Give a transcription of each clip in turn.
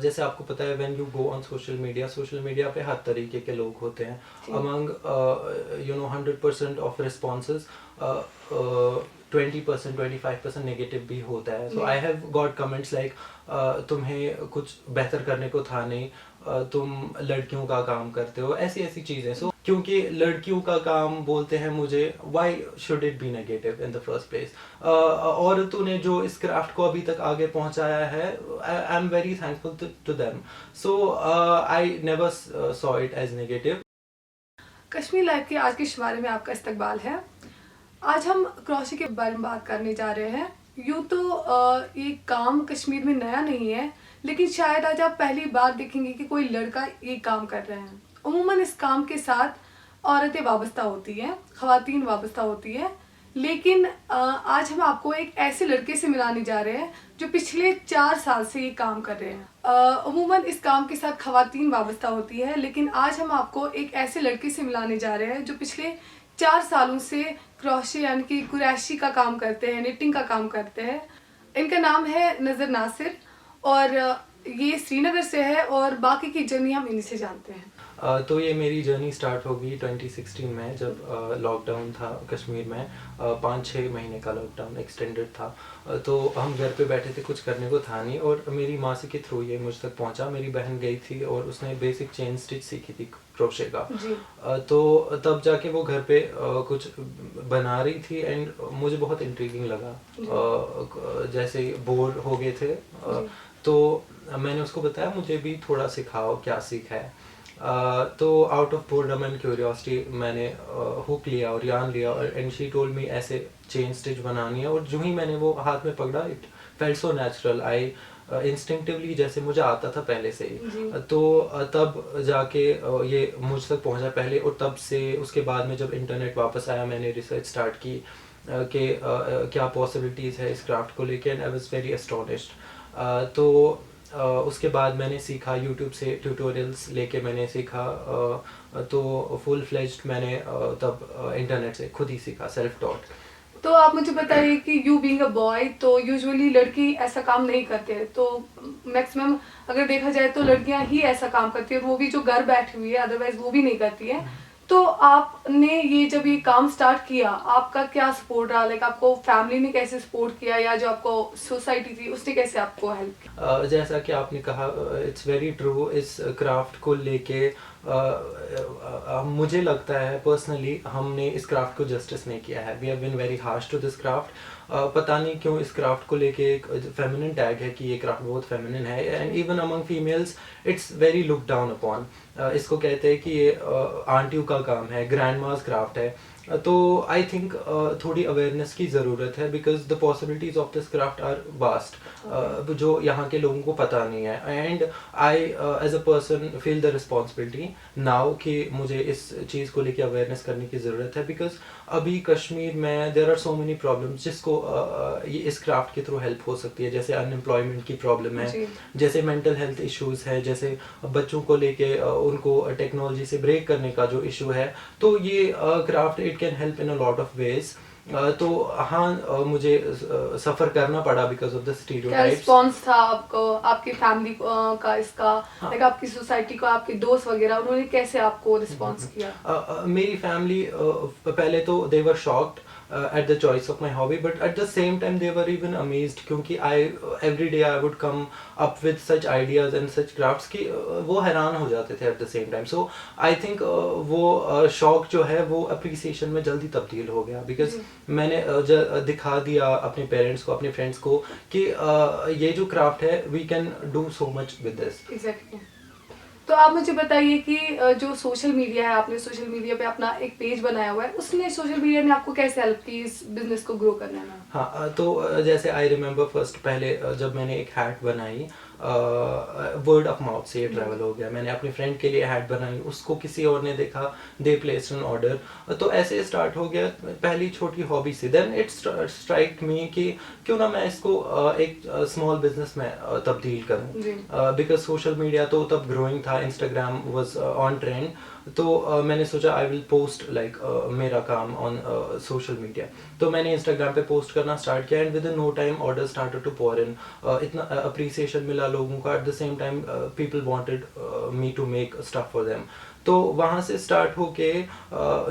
जैसे आपको पता है when you go on social media पे हर तरीके के लोग होते हैं. अमंग 100% ऑफ रिस्पॉन्सेज 20% 25% नेगेटिव भी होता है. So I have got comments like तुम्हें कुछ बेहतर करने को था नहीं, तुम लड़कियों का काम करते हो, ऐसी ऐसी चीज़ें. सो क्योंकि लड़कियों का काम बोलते हैं मुझे, why should it be negative in the first place. औरतों ने जो इस क्राफ्ट को अभी तक आगे पहुंचाया है, I am very thankful to them. So I never saw it as negative. Kashmir life के आज के शुमारे में आपका इस्तकबाल है. आज हम क्रोशे के बारे में बात करने जा रहे हैं. यूँ तो ये काम कश्मीर में नया नहीं है, लेकिन शायद आज आप पहली बार देखेंगे कि कोई लड़का ये काम कर रहे हैं. उमूमन इस काम के साथ औरतें वाबस्ता होती हैं, ख़वातीन वाबस्ता होती है. लेकिन आज हम आपको एक ऐसे लड़के से मिलाने जा रहे हैं जो पिछले 4 साल से ये काम कर रहे हैं. उमूमन इस काम के साथ ख़वातीन वाबस्ता होती है, लेकिन आज हम आपको एक ऐसे लड़के से मिलाने जा रहे हैं जो पिछले 4 सालों से क्रोशे यानी कि कुरैशी का काम करते हैं, निटिंग का काम करते हैं. इनका नाम है नज़र नासिर और ये श्रीनगर से है और बाकी की जर्नी हम इन्हीं से जानते हैं. तो ये मेरी जर्नी स्टार्ट होगी 2016 में, जब लॉकडाउन था कश्मीर में. 5-6 महीने का लॉकडाउन एक्सटेंडेड था. तो हम घर पे बैठे थे, कुछ करने को था नहीं, और मेरी मासी के थ्रू ये मुझ तक पहुंचा. मेरी बहन गई थी और उसने बेसिक चेन स्टिच सीखी थी क्रोशे का. तो तब जाके वो घर पे कुछ बना रही थी एंड मुझे बहुत इंट्रीगिंग लगा. जैसे बोर हो गए थे, तो मैंने उसको बताया मुझे भी थोड़ा सिखाओ, क्या सीखा है. तो out of boredom and curiosity मैंने हुक लिया और यान लिया, एंड शी टोल्ड मी ऐसे चेन स्टिच बनानी है. और जो ही मैंने वो हाथ में पकड़ा, it felt so natural. I instinctively जैसे मुझे आता था पहले से ही. तो तब जाके ये मुझ तक पहुंचा पहले, और तब से उसके बाद में जब इंटरनेट वापस आया मैंने रिसर्च स्टार्ट की कि क्या पॉसिबिलिटीज़ है इस क्राफ्ट को लेके, and I was very astonished. तो उसके बाद मैंने सीखा, यूट्यूब से ट्यूटोरियल्स लेके मैंने सीखा. तो फुल फ्लेज्ड मैंने तब इंटरनेट से खुद ही सीखा, सेल्फ टॉट. तो आप मुझे बताइए कि यू बीइंग अ बॉय, तो यूजुअली लड़की ऐसा काम नहीं करते हैं. तो मैक्सिमम अगर देखा जाए तो लड़कियां ही ऐसा काम करती है, और वो भी जो घर बैठी हुई है, अदरवाइज वो भी नहीं करती है. तो आपने ये जब ये काम स्टार्ट किया, आपका क्या सपोर्ट रहा? लाइक आपको फैमिली ने कैसे सपोर्ट किया, या जो आपको सोसाइटी थी उसने कैसे आपको हेल्प किया? जैसा कि आपने कहा, इट्स वेरी ट्रू. इस क्राफ्ट को लेके मुझे लगता है पर्सनली हमने इस क्राफ्ट को जस्टिस नहीं किया है. We have been very harsh to this craft. पता नहीं क्यों इस क्राफ्ट को लेके एक फेमिनिन टैग है कि ये क्राफ्ट बहुत फेमिनिन है, and even among females it's very look down upon. इसको कहते हैं कि ये आंटियों का काम है, ग्रैंड मास क्राफ्ट है. तो आई थिंक थोड़ी अवेयरनेस की ज़रूरत है, because the possibilities of this craft are vast, जो यहाँ के लोगों को पता नहीं है. And I as a person feel the responsibility now कि मुझे इस चीज़ को लेके अवेयरनेस करने की ज़रूरत है. बिकॉज अभी कश्मीर में there are so many problems जिसको ये इस क्राफ्ट के थ्रू हेल्प हो सकती है. जैसे अनएम्प्लॉयमेंट की प्रॉब्लम है, जैसे मेंटल हेल्थ इश्यूज़ है, जैसे बच्चों को लेके उनको टेक्नोलॉजी से ब्रेक करने का जो इशू है. तो ये craft it can help in a lot of ways. तो हाँ, मुझे सफ़र करना पड़ा बिकॉज ऑफ द स्टीरियोटाइप्स. क्या रिस्पॉन्स था आपको, आपकी फैमिली का इसका? लाइक आपकी सोसाइटी को, आपके दोस्त वगैरह, उन्होंने कैसे आपको रिस्पॉन्स किया? मेरी फैमिली पहले तो they were shocked at the choice of my hobby, but at the same time they were even amazed क्योंकि every day I would come up with such ideas and such crafts कि वो हैरान हो जाते थे at the same time. So I think वो शौक जो है वो appreciation में जल्दी तब्दील हो गया, because मैंने दिखा दिया अपने पेरेंट्स को, अपने फ्रेंड्स को कि ये जो क्राफ्ट है we can do so much with this. Exactly. तो आप मुझे बताइए कि जो सोशल मीडिया है, आपने सोशल मीडिया पे अपना एक पेज बनाया हुआ है, उसने सोशल मीडिया ने आपको कैसे हेल्प की इस बिजनेस को ग्रो करने में? हाँ, तो जैसे आई रिमेम्बर फर्स्ट पहले जब मैंने एक हैट बनाई, वर्ड ऑफ माउथ से ये ट्रैवल हो गया. मैंने अपने फ्रेंड के लिए हैट बनाई, उसको किसी और ने देखा, दे प्लेस्ड एन ऑर्डर. तो ऐसे स्टार्ट हो गया पहली छोटी हॉबी से. देन इट स्ट्राइक मी कि क्यों ना मैं इसको एक स्मॉल बिजनेस में तब्दील करूं, बिकॉज सोशल मीडिया तो तब ग्रोइंग था, इंस्टाग्राम वाज ऑन ट्रेंड. तो मैंने सोचा आई विल पोस्ट लाइक मेरा काम ऑन सोशल मीडिया। तो मैंने इंस्टाग्राम पे पोस्ट करना स्टार्ट किया and within no time order started to pour in. इतना अप्रिसिएशन मिला लोगों का, at the same time people wanted me to make stuff for them. तो वहाँ से स्टार्ट होके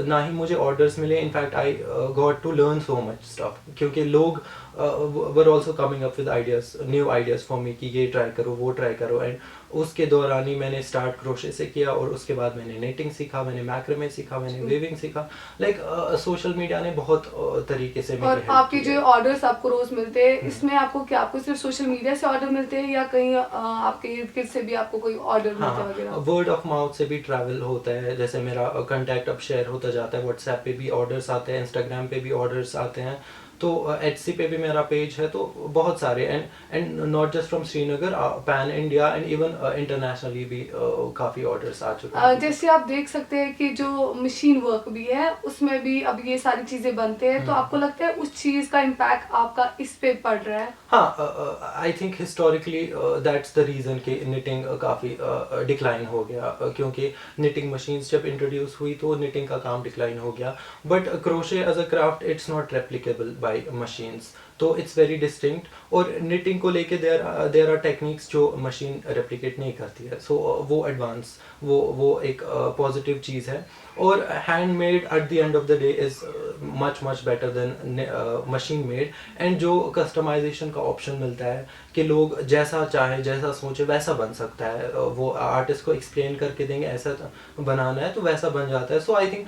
ना ही मुझे ऑर्डर्स मिले, in fact I got to learn so much stuff, क्योंकि लोग were also coming up with ideas, new ideas for me कि ये ट्राई करो वो ट्राई करो। एंड उसके दौरान ही मैंने स्टार्ट क्रोशे से किया और उसके बाद मैंने नेटिंग सीखा, मैंने मैक्रामे सीखा, मैंने वेविंग सीखा। लाइक सोशल मीडिया ने बहुत तरीके से और आपके जो ऑर्डर्स आपको रोज मिलते हैं, इसमें आपको क्या, आपको सिर्फ सोशल मीडिया से ऑर्डर मिलते हैं या कहीं आपके इर्द गिर्द से भी आपको कोई ऑर्डर मिलता है वगैरह? वर्ड ऑफ माउथ से भी ट्रैवल होता है, जैसे मेरा कांटेक्ट अब शेयर होता जाता है, व्हाट्सएप पे भी ऑर्डर्स आते हैं, इंस्टाग्राम पे भी ऑर्डर्स आते हैं, तो एचसी पे भी मेरा पेज है, तो बहुत सारे। And not just from Srinagar, pan India and even internationally भी काफ़ी ऑर्डर्स आ चुके हैं। जैसे आप देख सकते हैं कि जो मशीन वर्क भी है उसमें भी अब ये सारी चीजें बनते हैं, तो आपको लगता है उस चीज का इम्पैक्ट आपका इस पे पड़ रहा है? हाँ, I think historically that's the reason कि निटिंग काफ़ी डिक्लाइन हो गया, क्योंकि निटिंग मशीन्स जब इंट्रोड्यूस हुई तो निटिंग का काम डिक्लाइन हो गया। But crochet as a craft it's not replicable by machines, तो इट्स वेरी डिस्टिंक्ट। और निटिंग को लेके देयर आर टेक्निक्स जो मशीन रेप्लिकेट नहीं करती है, सो वो एडवांस, वो एक पॉजिटिव चीज़ है। और handmade at the end of the day is much much better than machine made. And जो कस्टमाइजेशन का ऑप्शन मिलता है कि लोग जैसा चाहे जैसा सोचे वैसा बन सकता है, वो आर्टिस्ट को एक्सप्लेन करके देंगे ऐसा बनाना है तो वैसा बन जाता है। सो आई थिंक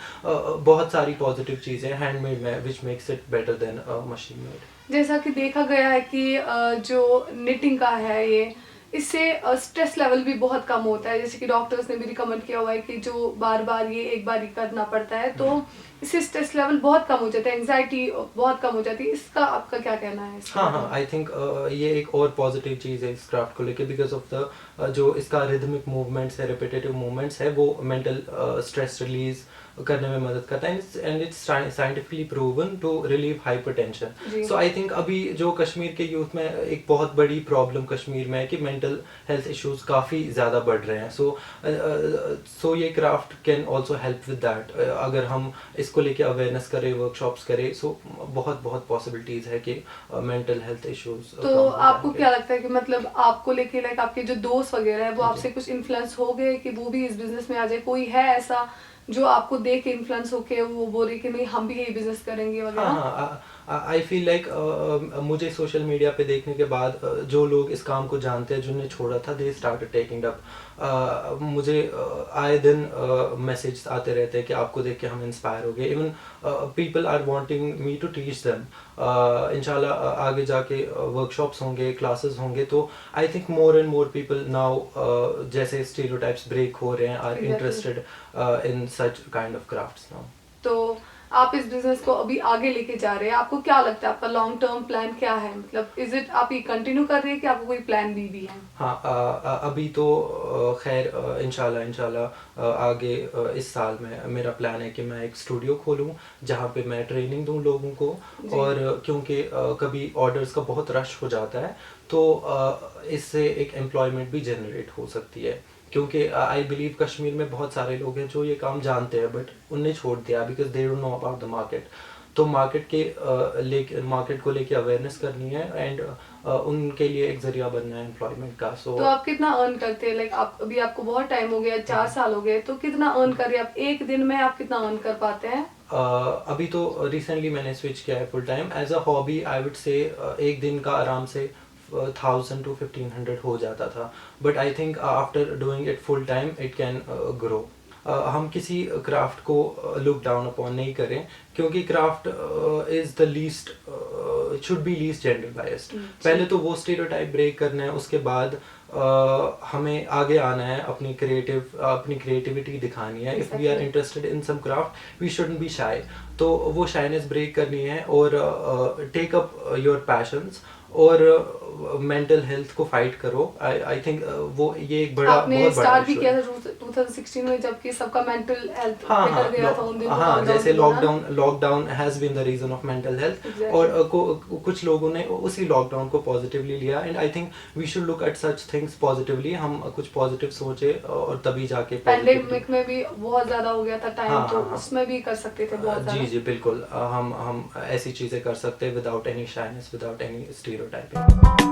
बहुत सारी पॉजिटिव चीज़ें हैंडमेड में which makes it better than machine made. जैसा कि देखा गया है कि जो निटिंग का है ये, इससे स्ट्रेस लेवल भी बहुत कम होता है, जैसे कि डॉक्टर्स ने भी रिकमेंड किया हुआ है कि जो बार बार ये एक बार ही करना पड़ता है, तो इससे स्ट्रेस लेवल बहुत कम हो जाता है, एंग्जाइटी बहुत कम हो जाती है। इसका आपका क्या कहना है? हाँ, आई थिंक ये एक और पॉजिटिव चीज़ है इस क्राफ्ट को लेके, बिकॉज ऑफ द जो इसका रिदमिक मूवमेंट्स है, रिपीटेटिव मूवमेंट्स है, वो मेंटल स्ट्रेस रिलीज करने में मदद करता है। And it's scientifically proven to relieve hypertension. So I think अभी जो कश्मीर के यूथ में एक बहुत बड़ी प्रॉब्लम कश्मीर में है कि मेंटल हेल्थ इश्यूज काफ़ी ज़्यादा बढ़ रहे हैं। सो ये craft can also help with that. अगर हम इसको लेके अवेयरनेस करें, वर्कशॉप्स करें, सो बहुत बहुत पॉसिबिलिटीज है कि मेंटल हेल्थ इश्यूज। तो आपको क्या लगता है कि मतलब आपको लेके लाइक आपके जो दोस्त वगैरह है वो आपसे कुछ इन्फ्लुएंस हो गए कि वो भी इस बिजनेस में आ जाए? कोई है ऐसा जो आपको देख के इन्फ्लुएंस होके वो बोले कि नहीं हम भी यही बिजनेस करेंगे वगैरह? हाँ, आई फील लाइक मुझे सोशल मीडिया पे देखने के बाद जो लोग इस काम को जानते हैं, जिन्होंने छोड़ा था, दे स्टार्टेड टेकिंग अप। मुझे आए दिन मैसेज आते रहते हैं कि आपको देख के हम इंस्पायर हो गए। Even people are wanting me to teach them. इंशाल्लाह आगे जाके वर्कशॉप्स होंगे, क्लासेस होंगे, तो I think more and more people now, जैसे स्टीरियोटाइप्स ब्रेक हो रहे हैं, are interested in such kind of crafts now. तो आप इस बिजनेस को अभी आगे लेके जा रहे हैं, आपको क्या लगता है आपका लॉन्ग टर्म प्लान क्या है? मतलब इज इट आप ये कंटिन्यू कर रहे हैं कि आपको कोई प्लान बी भी है? हाँ, अभी तो खैर इंशाल्लाह आगे इस साल में मेरा प्लान है कि मैं एक स्टूडियो खोलूँ जहाँ पे मैं ट्रेनिंग दूँ लोगों को। और क्योंकि कभी ऑर्डर्स का बहुत रश हो जाता है, तो इससे एक एम्प्लॉयमेंट भी जनरेट हो सकती है, क्योंकि आई बिलीव कश्मीर में बहुत सारे लोग हैं जो ये काम जानते हैं बट उनने छोड़ दिया because they don't know about the market. तो मार्केट को लेके अवेयरनेस करनी है एंड उनके लिए एक जरिया बनना है एम्प्लॉयमेंट का। तो आप कितना अर्न करते हैं? लाइक आप अभी आपको बहुत टाइम हो गया, 4 साल हो गए, तो कितना अर्न कर रहे हैं आप एक दिन में? आप कितना अर्न कर पाते हैं? अभी तो रिसेंटली मैंने स्विच किया है full time as a hobby. I would say एक दिन का आराम से 1000 to 1500 हो जाता था, but I think after doing it full time it can grow. हम किसी क्राफ्ट को लुक डाउन अपॉन नहीं करें, क्योंकि craft is the least, should be least gender biased. पहले तो वो स्टीरियोटाइप ब्रेक करना है, उसके बाद हमें आगे आना है, अपनी क्रिएटिविटी दिखानी है। If we are interested in some craft we shouldn't be shy. तो वो शाइनेस ब्रेक करनी है और टेक अप योर पैशंस और मेंटल हेल्थ को फाइट करो। आई थिंक वो ये एक बड़ा आपने बहुत बड़ा स्टार्ट भी इशू किया है। था 2016 में, जबकि सबका मेंटल हेल्थ हाँ बिगड़ गया था उन दिनों हाँ, लॉकडाउन जैसे के दौरान। Lockdown has been the reason of mental health. Exactly. और कुछ लोगों ने उसी लॉकडाउन को पॉजिटिवली लिया, and I think we should look at such things positively. हम कुछ पॉजिटिव सोचे और तभी जाके पॉजिटिविटी। पैंडेमिक में भी बहुत ज्यादा हो गया था टाइम, हाँ, तो हाँ, हाँ। उसमें भी कर सकते थे बहुत जी ज्यादा। जी बिल्कुल। हम ऐसी चीज़ें कर सकते हैं without any shyness, without any stereotyping.